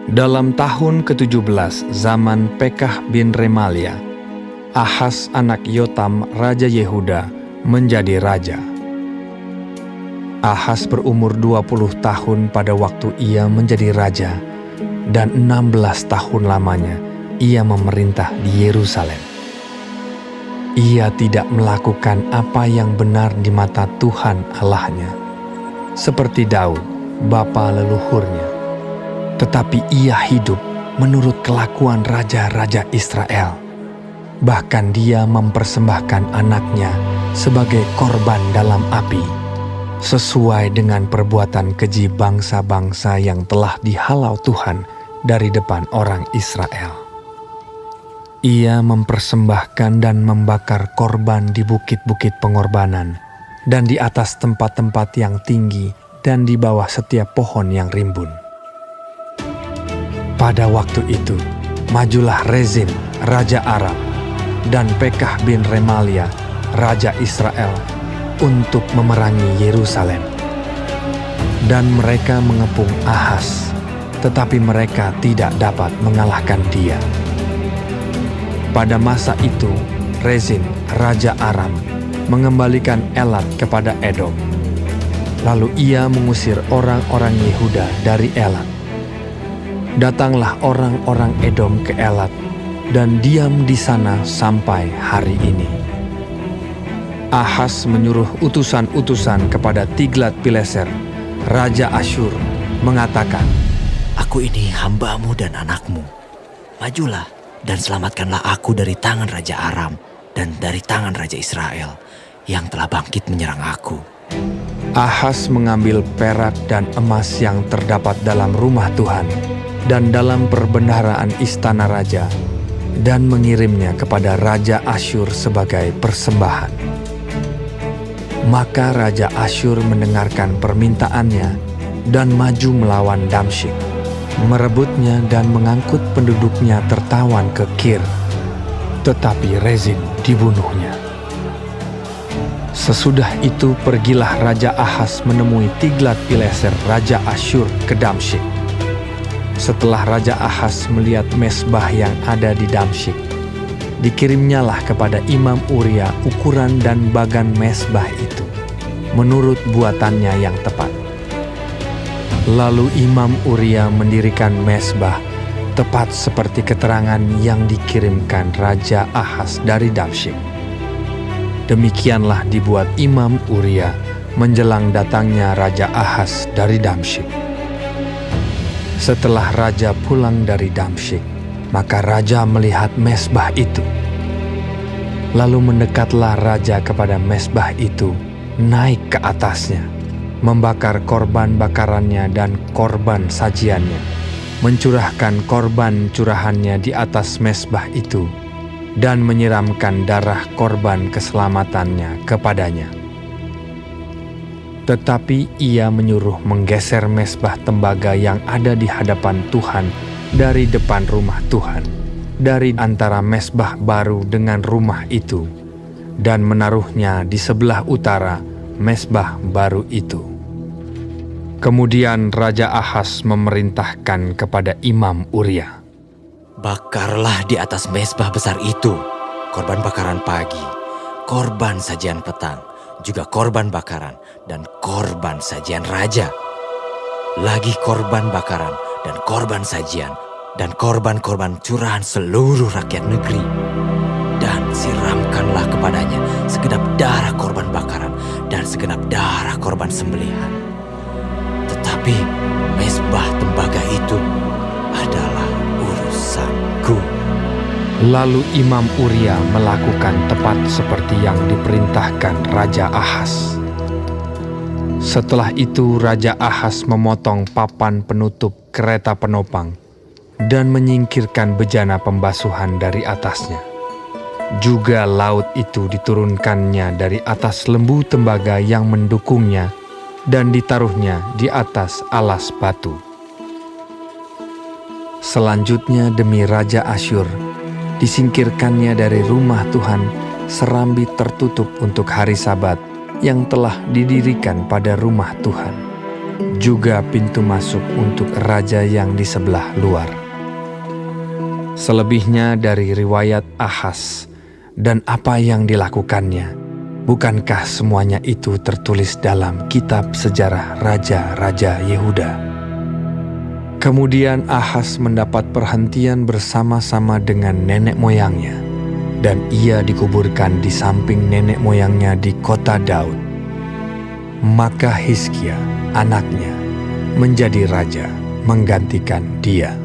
Dalam tahun ke-17 zaman Pekah bin Remalia, Ahas anak Yotam Raja Yehuda menjadi raja. Ahas berumur 20 tahun pada waktu ia menjadi raja, dan 16 tahun lamanya ia memerintah di Yerusalem. Ia tidak melakukan apa yang benar di mata Tuhan Allahnya, seperti Daud, bapa leluhurnya. Tetapi ia hidup menurut kelakuan raja-raja Israel. Bahkan dia mempersembahkan anaknya sebagai korban dalam api, sesuai dengan perbuatan keji bangsa-bangsa yang telah dihalau Tuhan dari depan orang Israel. Ia mempersembahkan dan membakar korban di bukit-bukit pengorbanan dan di atas tempat-tempat yang tinggi dan di bawah setiap pohon yang rimbun. Pada waktu itu, majulah Rezin, Raja Aram, dan Pekah bin Remalia, Raja Israel, untuk memerangi Yerusalem. Dan mereka mengepung Ahas, tetapi mereka tidak dapat mengalahkan dia. Pada masa itu, Rezin, Raja Aram, mengembalikan Elat kepada Edom. Lalu ia mengusir orang-orang Yehuda dari Elat. Datanglah orang-orang Edom ke Elat dan diam di sana sampai hari ini. Ahas menyuruh utusan-utusan kepada Tiglat-Pileser, Raja Asyur, mengatakan, "Aku ini hambamu dan anakmu. Majulah dan selamatkanlah aku dari tangan Raja Aram dan dari tangan Raja Israel yang telah bangkit menyerang aku." Ahas mengambil perak dan emas yang terdapat dalam rumah Tuhan dan dalam perbendaharaan istana raja, dan mengirimnya kepada Raja Asyur sebagai persembahan. Maka Raja Asyur mendengarkan permintaannya dan maju melawan Damsyik, merebutnya dan mengangkut penduduknya tertawan ke Kir. Tetapi Rezin dibunuhnya. Sesudah itu pergilah Raja Ahas menemui Tiglat-Pileser Raja Asyur ke Damsyik. Setelah Raja Ahas melihat mesbah yang ada di Damsyik, dikirimnyalah kepada Imam Uria ukuran dan bagan mesbah itu, menurut buatannya yang tepat. Lalu Imam Uria mendirikan mesbah, tepat seperti keterangan yang dikirimkan Raja Ahas dari Damsyik. Demikianlah dibuat Imam Uria menjelang datangnya Raja Ahas dari Damsyik. Setelah raja pulang dari Damsyik, maka raja melihat mesbah itu. Lalu mendekatlah raja kepada mesbah itu, naik ke atasnya, membakar korban bakarannya dan korban sajiannya, mencurahkan korban curahannya di atas mesbah itu, dan menyiramkan darah korban keselamatannya kepadanya. Tetapi ia menyuruh menggeser mesbah tembaga yang ada di hadapan Tuhan dari depan rumah Tuhan, dari antara mesbah baru dengan rumah itu, dan menaruhnya di sebelah utara mesbah baru itu. Kemudian Raja Ahas memerintahkan kepada Imam Uria, "Bakarlah di atas mesbah besar itu korban bakaran pagi, korban sajian petang, juga korban bakaran dan korban sajian raja. Lagi korban bakaran dan korban sajian dan korban-korban curahan seluruh rakyat negeri. Dan siramkanlah kepadanya segenap darah korban bakaran dan segenap darah korban sembelihan. Tetapi mesbah tembaga itu adalah urusanku." Lalu Imam Uria melakukan tepat seperti yang diperintahkan Raja Ahas. Setelah itu Raja Ahas memotong papan penutup kereta penopang dan menyingkirkan bejana pembasuhan dari atasnya. Juga laut itu diturunkannya dari atas lembu tembaga yang mendukungnya dan ditaruhnya di atas alas batu. Selanjutnya demi Raja Asyur, disingkirkannya dari rumah Tuhan serambi tertutup untuk hari Sabat yang telah didirikan pada rumah Tuhan. juga pintu masuk untuk raja yang di sebelah luar. Selebihnya dari riwayat Ahaz dan apa yang dilakukannya, bukankah semuanya itu tertulis dalam kitab sejarah raja-raja Yehuda? Kemudian Ahaz mendapat perhentian bersama-sama dengan nenek moyangnya, dan ia dikuburkan di samping nenek moyangnya di kota Daud. Maka Hizkia, anaknya, menjadi raja menggantikan dia.